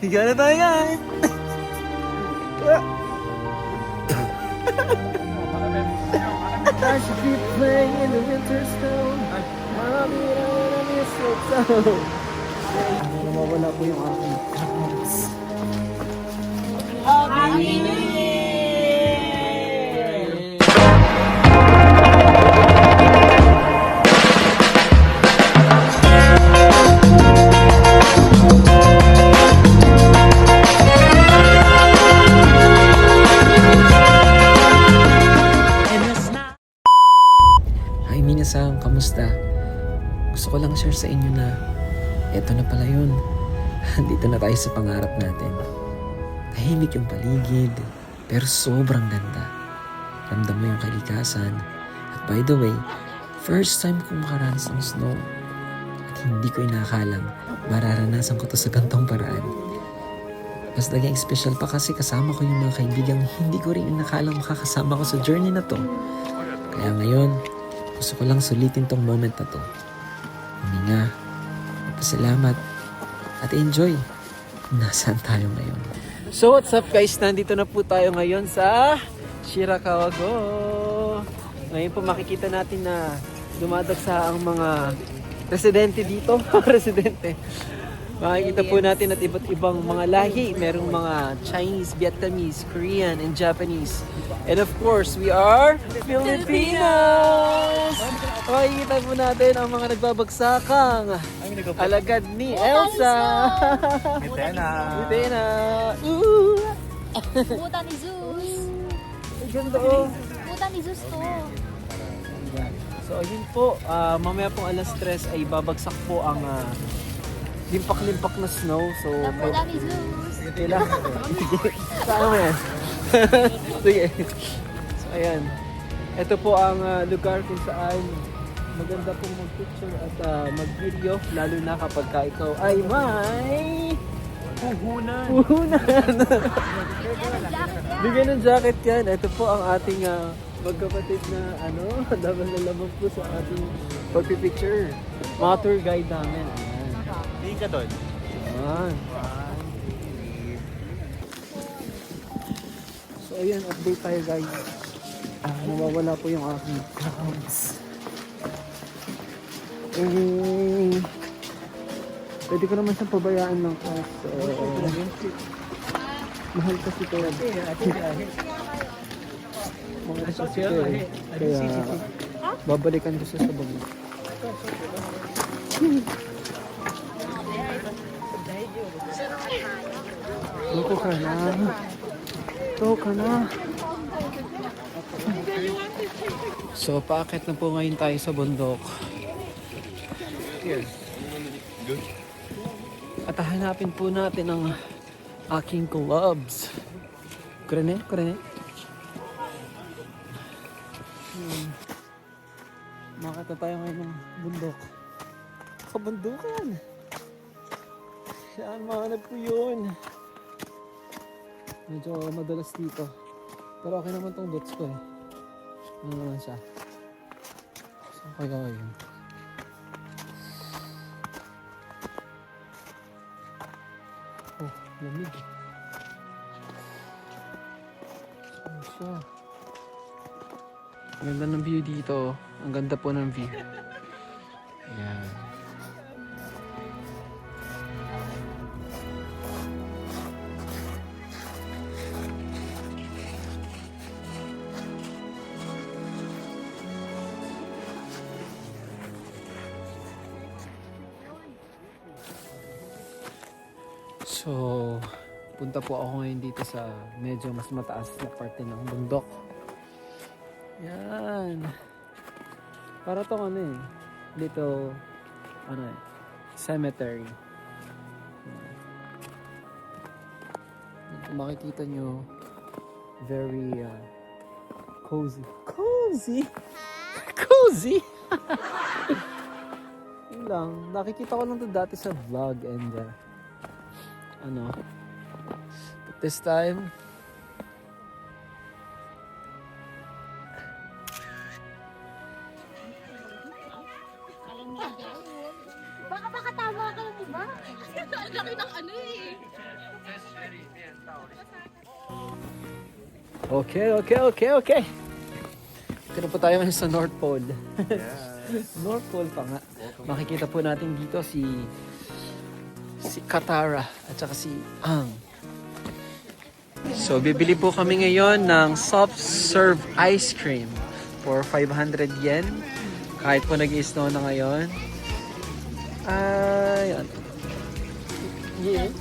Higa na tayo guys! I should be playing in the winter snow. Marami mistletoe. Nawawala po yung aking clothes. Happy New Year! Hi minasang, kamusta? Gusto ko lang share sa inyo na eto na pala yun. Dito na tayo sa pangarap natin. Tahimik yung paligid, pero sobrang ganda. Ramdam mo yung kalikasan. At by the way, first time kong makaranas ng snow. At hindi ko inakalang mararanasan ko to sa gantong paraan. Mas naging special pa kasi kasama ko yung mga kaibigang hindi ko rin inakalang makakasama ko sa journey na to. Kaya ngayon, gusto ko lang sulitin tong moment na to. Huminga, magpasalamat, at enjoy kung nasaan tayo ngayon. So what's up guys? Nandito na po tayo ngayon sa Shirakawa-go. Ngayon po makikita natin na dumadagsa ang mga residente dito. Residente. Makikita po natin at iba't ibang mga lahi. Merong mga Chinese, Vietnamese, Korean, and Japanese. And of course, we are Filipinos! Makikita po natin ang mga nagbabagsakang alagad ni Elsa. Mitena. Mitena. Puta ni Zeus. Ang ganda oh. Puta ni Zeus to. So ayun po, mamaya pong alas 3 ay babagsak po ang limpak-limpak na snow. So, Puta ni Zeus. kailangan. Saan mo yan? Sige. So, ayan. Ito po ang lugar kung saan maganda pong mag-picture at mag-video. Lalo na kapag ka ikaw ay may puhunan. Bigyan ng jacket yan. Ito po ang ating magkapatid na laban na laban po sa ating pag-picture. Mga tour guide namin. Hindi ka doon. Ayan. So ayan, update tayo guys. Nawawala po yung aking clothes. Pwede ko naman siyang pabayaan ng class. Mahal kasi ito. Mahal kasi ito. Kaya babalikan ko siya sa bag. Loko ka na. Loko ka na. So, paakit na po ngayon tayo sa bundok. Here. At hahanapin po natin ang aking gloves. Kurene? Makita tayo ngayon ng bundok. Kabundukan. Saan mahanap ko yun? Medyo madalas dito. Pero okay naman tong boots ko eh. Ano naman siya? Saan kaya yun? Oh, lamig. Saan siya? Ang ganda ng view dito. Ang ganda po ng view. Ayan. So, punta po ako ngayon dito sa medyo mas mataas na parte ng bundok. Yan. Para tong dito, cemetery. Kung makikita nyo, very cozy. Cozy? Cozy? Yun lang. Nakikita ko lang ito dati sa vlog and but this time Baka tama ka lang, diba? Ang laki ng Okay. Ito na po tayo ngayon sa North Pole. North Pole pa nga. Makikita po natin dito si Katara at saka si Ang. So, bibili po kami ngayon ng soft serve ice cream for 500 yen. Kahit po nag-i-snow na ngayon. Ayan. Yeah.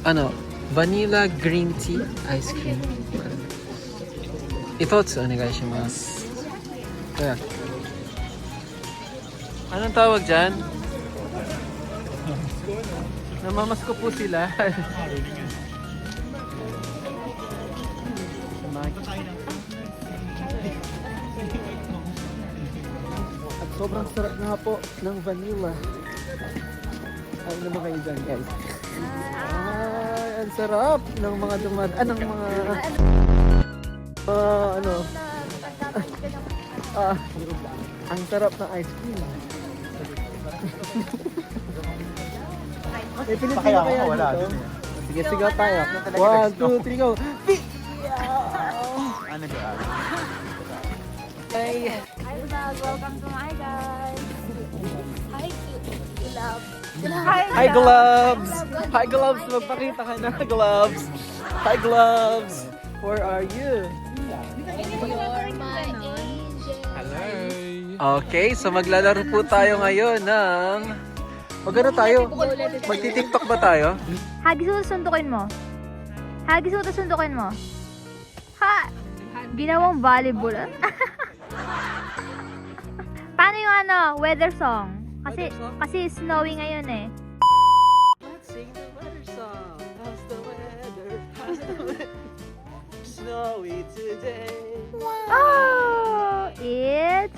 Ano? Vanilla green tea ice cream. Itotsu onegaishimasu. Kaya. Anong tawag dyan? Namamasko po sila. At sobrang sarap nga po ng vanilla. Ay naman kayo dyan, guys. Ay, ang sarap ng mga ng mga ang sarap ng ice cream. Eh, pinipili Kaya kaya ako wala dito? dun eh. Sige, sigaw tayo. talaga 1, 2, 3, go! Ano ba? Ay! Hi vlog, welcome to my guys. Hi love. Hi, Gloves! Hi, Gloves! Magpakita ka na, Gloves! Hi, Gloves! Where are you? You're my angel. Okay, so maglalaro po tayo ngayon ng... Magano tayo? Magti-tiktok ba tayo? Hagis mo, sundukin mo. Hagis mo, sundukin mo. Ha! Ginawang volleyball. Paano yung weather song? Weather song? Kasi snowy ngayon eh. Let's sing the weather song. How's the weather? How's the weather? Snowy today. Oh! It's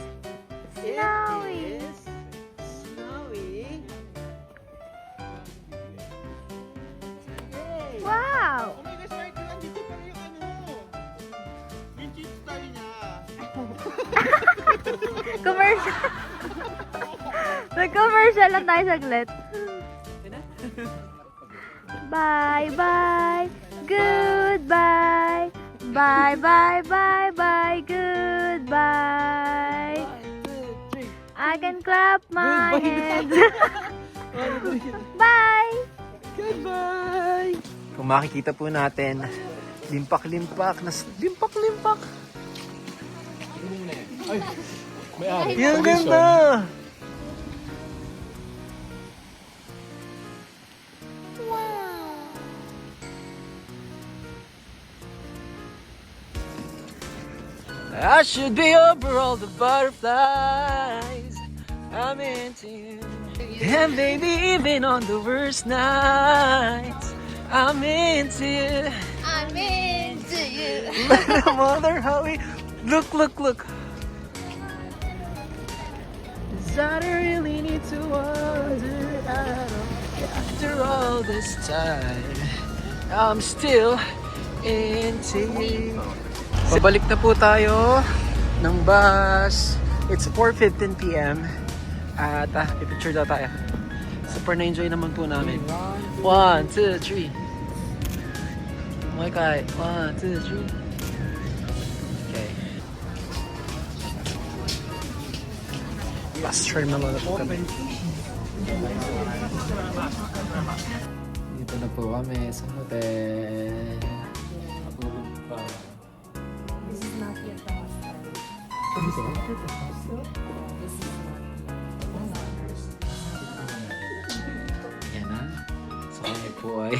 snowy. It is snowy. Today. Wow! Oh my gosh, Marky, andito pa rin yung yung cheat style niya. Commercial. Nag-commercial lang tayo saglit. Bye, bye. Goodbye. Bye, bye, bye, bye. Goodbye. I can clap my hands. Bye. Goodbye! Kung makikita po natin, limpak-limpak. Limpak-limpak! Yung ganda! I should be over all the butterflies. I'm into you. And baby, even on the worst nights, I'm into you. I'm into you. I wonder how we look. That I really need to wonder after all this time, I'm still into you. Pabalik na po tayo ng bus. It's 4:15 p.m. At pipicture daw tayo. Super na-enjoy naman po namin. 1, 2, 3. Okay, kay. 1, 2, 3. Okay. Bus terminal na po kami. Dito na po kami sa hotel. Yan na. So kami po ay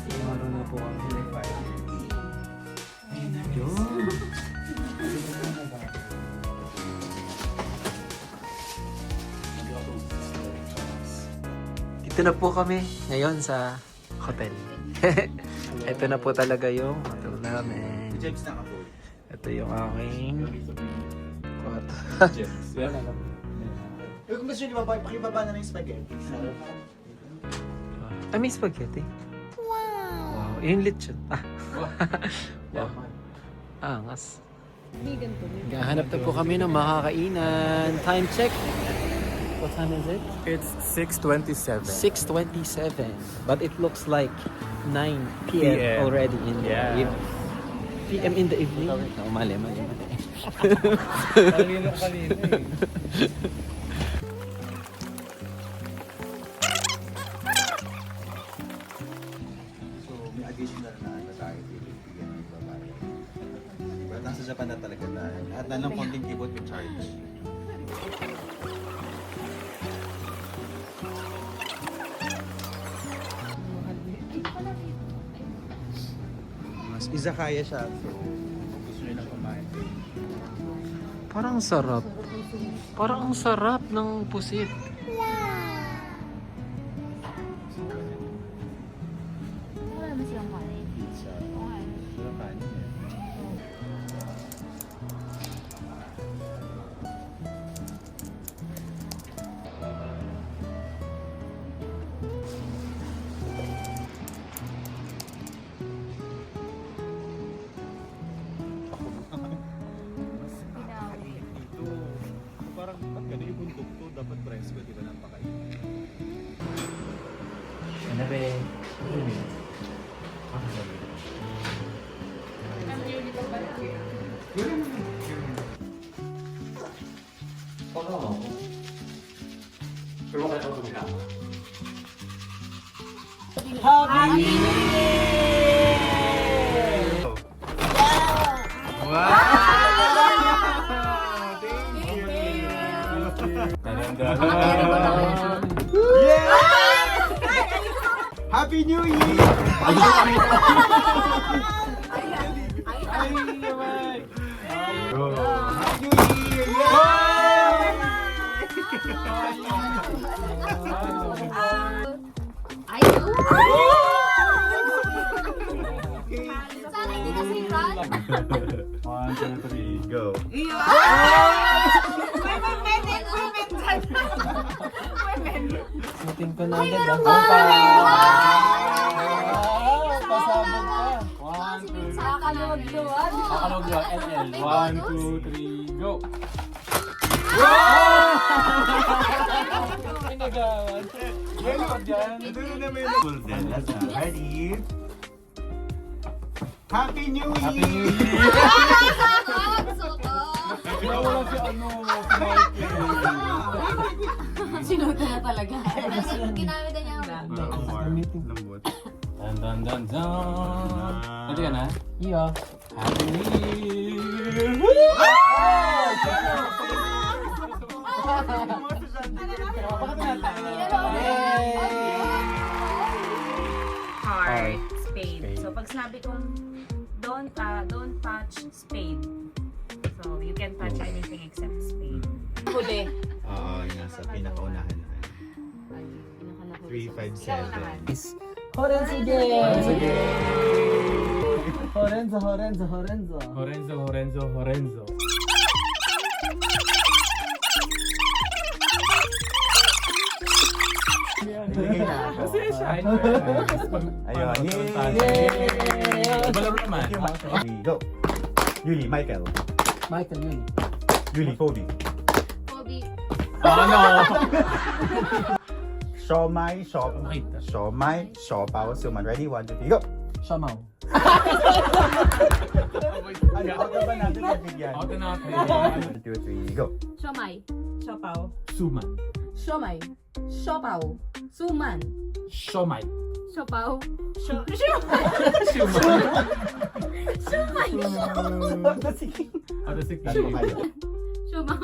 kumaro na po kami. Yun. Dito na po kami ngayon sa hotel. Ito na po talaga yung hotel namin. James na ako. Ito yung aking kwarto. Kung gusto nyo pakibaba na ng spaghetti. Ay, may spaghetti. Wow. Yung lechon. Wow. Angas. Gahanap na po kami ng makakainan. Time check. What time is it? It's 6:27. 6:27. But it looks like 9 p.m. PM. already in the Yeah. evening. PM in the evening? Oh, mali. Kanina eh. So, may additional na ano tayo bibigyan ng babae. But nasa Japan na talaga tayo. At na lang konting keyboard with charge. Mas izakaya siya. So, kung gusto nyo lang kumain. Parang sarap. Parang ang sarap ng pusit. Wala naman silang kanin. Pizza. Sarap kanin eh. Dito. Parang ba't gano'n yung bundok to? Dapat presko, di ba? Napakainit. Ano ba? Happy New Year! Happy New Year! Ay, sana hindi kasi run. 1, 2, 3, go! Suting ko na agad. Meron ah. ba? Pasabog ka. 1, 2, Sa kalugluan. Takalog yun. LL. 1, 2, 3, go! Pinagawan. Yellow dyan. Ready? Happy New Year! Happy New Year! Pinawala si ano, si Michael. Sinuto na talaga. Ginamit na niya. Lambot. Dan dan dan dan. Nanti ka na? Iya. Happy New Year! Heart, spade. So pag sinabi kong don't touch spade. So you can touch anything except spade. Huli. Oo, nasa pinakaunahan na. 3, 5, 7. Horenzo game! Horenzo. Horenzo. Bigay na ako. Kasi shine. Ayun. Balaro naman. Go. Yuli, Michael. Michael yun. Yuli, Kobe. Kobe. Ano? Siomai, siopaw, suman. Ready? 1, 2, 3, go! Shamaw. Ano ka ba natin magbigyan? Ako na ako. 1, 2, 3, go! Siomay. Siopaw. Suman. Siomay. Siopaw. Suman. Siomay. Siopaw. Sige. Ano si Ano ba kayo? Siopaw.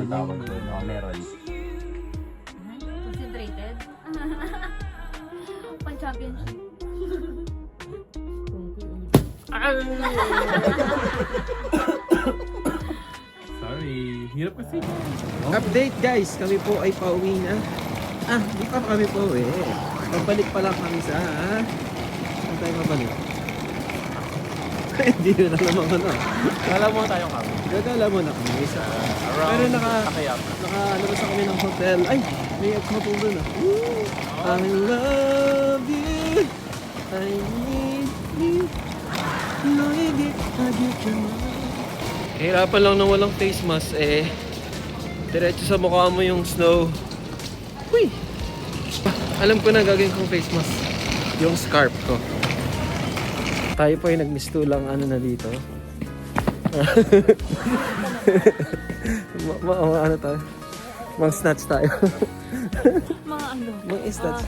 Tawag ko, no? Meron. Concentrated. Pan-championship. Sorry. Hirap kasi. Update guys, kami po ay pauwi na. Di pa kami pauwi. Pabalik pa lang kami sa... Saan tayo mabalik? Hindi yun alam mo ano. Alam mo tayong kami. Gagala mo na kami sa... Around Pero Takayama. nakalabas na kami ng hotel. Ay! May hotel doon ah. Woo! I love you. I need you. No, hindi. I get your mind. Hirapan lang na walang face mask eh. Diretso sa mukha mo yung snow. Uy! Alam ko na gagawin kong face mask. Yung scarf ko. Tayo po ay nagmistulang ano na dito. Ano tayo? Mga snatch tayo. Mga ano? Mga snatch.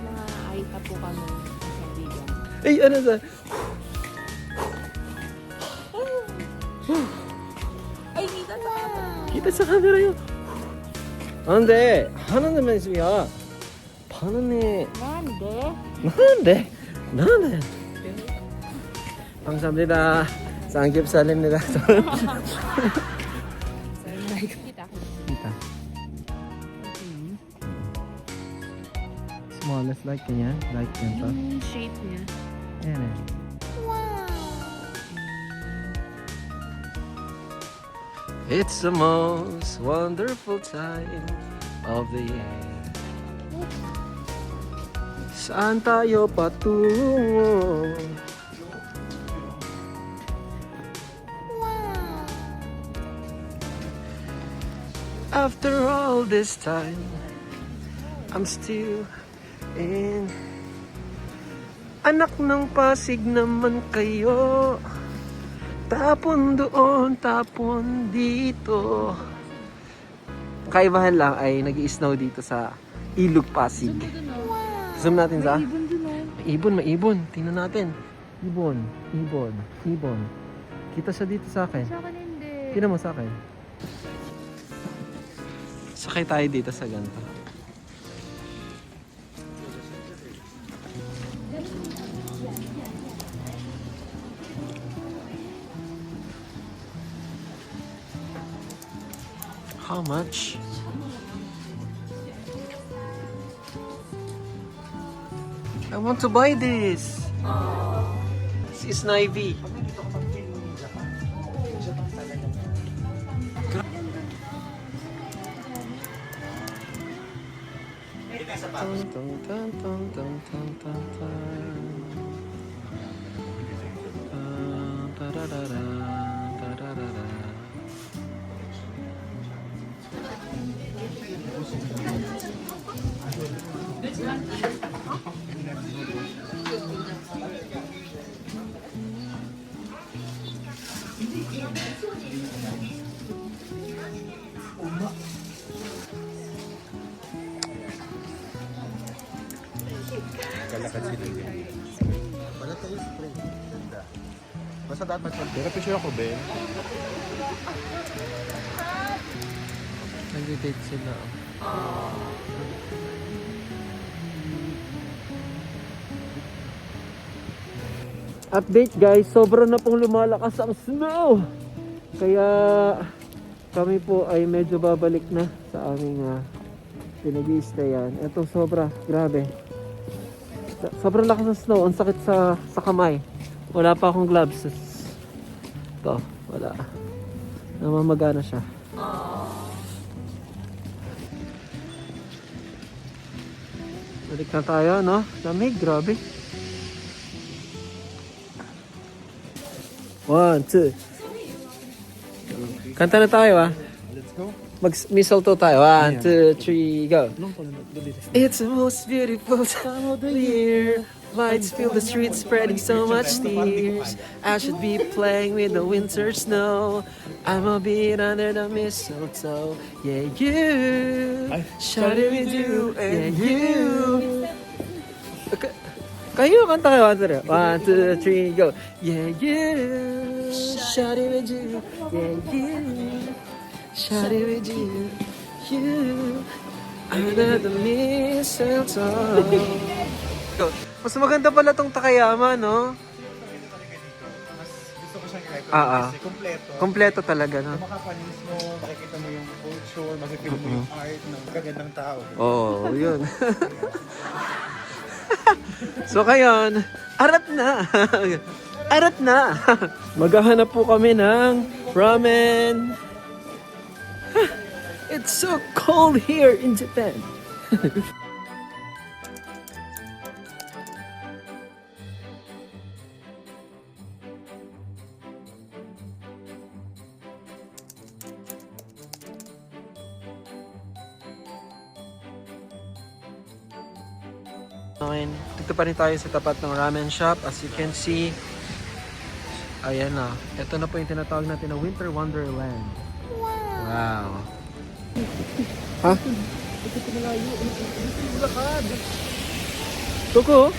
Mga aita po kami sa video. Ay, ano sa? Ay, kita sa Kita sa camera yun. 안돼 하나는 말씀이야. 파는네. Nande. 나네. 감사합니다. 쌍겹살입니다. Kita. Kita. Smallest like ganyan. Like ganito. Yung shape niya. Ayan eh. It's the most wonderful time of the year. Saan tayo patungo? After all this time, I'm still in. Anak ng Pasig naman kayo. Tapon doon, tapon dito. Kaibahan lang ay nag-i-snow dito sa Ilog Pasig. Zoom natin sa? May ibon. Tingnan natin. Ibon. Kita siya dito sa akin. Sa akin hindi. Tingnan mo sa akin. Sakay tayo dito sa ganito. How much? I want to buy this. This is Navy. Kalakad sila dyan. Wala tayo spray. Ganda. Basta dapat mag-picture. Picture ako, Ben. Nag-date sila. Update guys, sobra na pong lumalakas ang snow. Kaya kami po ay medyo babalik na sa aming pinag-i-stayan. Ito sobra, grabe. Sobrang lakas ng snow, ang sakit sa kamay. Wala pa akong gloves. Ito, wala. Namamagana siya. Balik na tayo, no? Lamig, grabe. 1, 2. Kanta na tayo, Let's go. Mag-mistletoe tayo. 1, 2, 3, go. It's the most beautiful time of the year. Lights fill the streets, spreading so much tears. I should be playing with the winter snow. I'm a bit under the mistletoe. Yeah, you. Shout it with you. Yeah, you. Kayo, kanta kayo. 1, 2, 3, go. Yeah, you. Shout it with you. Yeah, you. Shout it with you. You. Under the mistletoe. Go. Mas maganda pala tong Takayama, no? Mas gusto ko siyang i-recommend Ah. kasi kompleto. Kompleto talaga, no? Makakapanis mo, makikita mo yung culture, makikita mo yung art ng kagandang tao. Oo, yun. So, kayon, arat na! Arat na! Maghahanap po kami ng ramen. It's so cold here in Japan. Dito pa rin tayo sa tapat ng ramen shop. As you can see, ayan na. Ito na po yung tinatawag natin na Winter Wonderland. Wow. Ha? Ito pa malayo. Ito yung lakad. Tuko?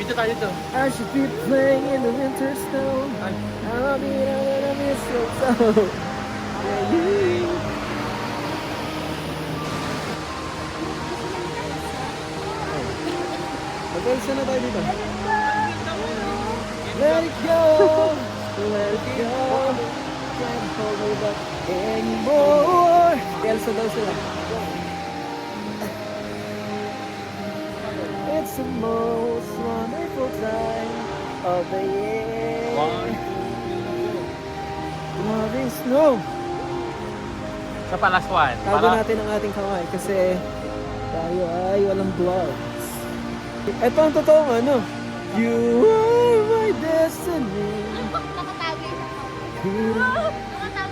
Video tayo to. I should be playing in the winter snow. I'll be down in the mistletoe. Yeah, yeah. Okay, saan na tayo dito? Let it go! Let it go! Can't hold me back anymore! Elsa daw sila. It's the most wonderful time of the year. Loving snow. Sa last one. Tago natin ang ating kamay kasi tayo ay walang gloves. Ito ang totoong ano. You are my destiny. Nakatago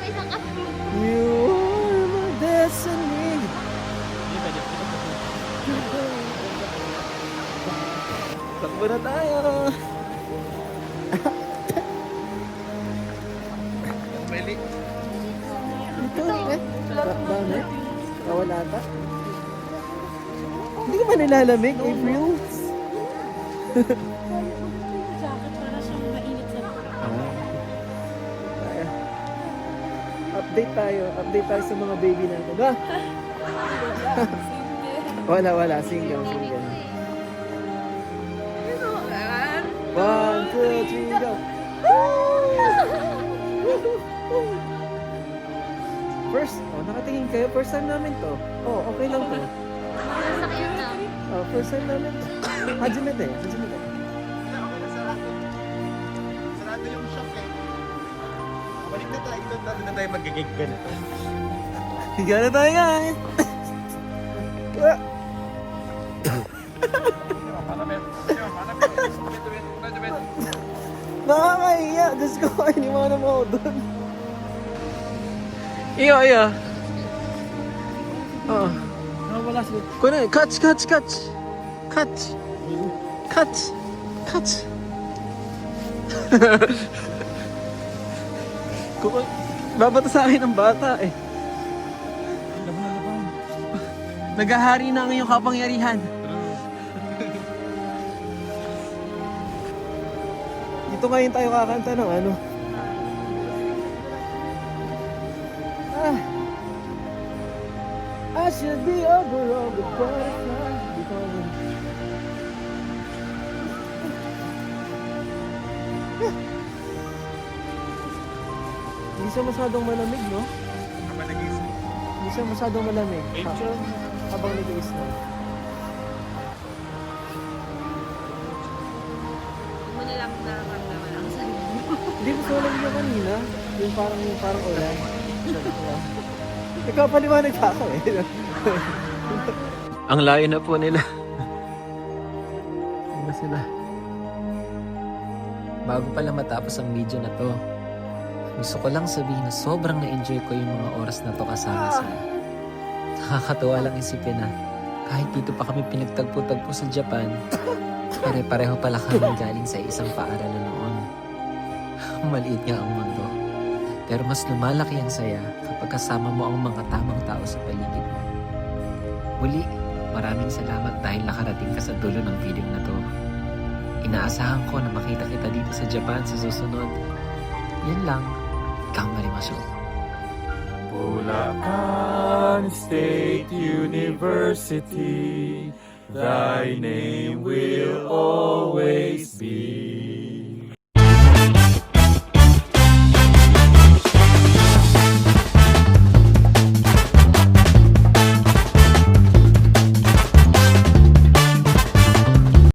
isang kape. You are my destiny. Takbo na tayo. Ito eh. Lockdown eh. Wala ata. Hindi ka ba nilalamig, April? Update tayo sa mga baby natin, ba? Wala, single. 1, 2, 3, go! First, nakatingin kayo, first time namin to. Okay lang to. Sakyan na. First time namin to. Hajimete. Sarado yung shop eh. Balik na tayo. Doon na tayo mag-gig ganito. Higa na tayo, guys! Nakakahiya! Diyos ko, iniwanan mo ako doon. Iyo. Oo. Wala sila. Kunin, catch! Babata sa akin ang bata eh. Naghahari na ang iyong kapangyarihan. Dito ngayon tayo kakanta ng ano. I should be over all the butterflies. Hindi siya masyadong malamig, no? Hindi siya masyadong malamig. Habang nag-i-snow. Mo na lang nararamdaman ang sarili mo. Hindi mo sa yung kanina. Yung parang ulan. Ikaw paliwanag pa ako eh. Ang layo na po nila. Ano sila? Bago pala matapos ang video na to, gusto ko lang sabihin na sobrang na-enjoy ko yung mga oras na to kasama sila. Nakakatuwa lang isipin na kahit dito pa kami pinagtagpo-tagpo sa Japan, pare-pareho pala kami galing sa isang paaralan noon. Maliit nga ang mundo, pero mas lumalaki ang saya kapag kasama mo ang mga tamang tao sa paligid mo. Muli, maraming salamat dahil nakarating ka sa dulo ng video na to. Inaasahan ko na makita kita dito sa Japan sa susunod. Yan lang. Gambarimashou. Bulacan State University, thy name will always be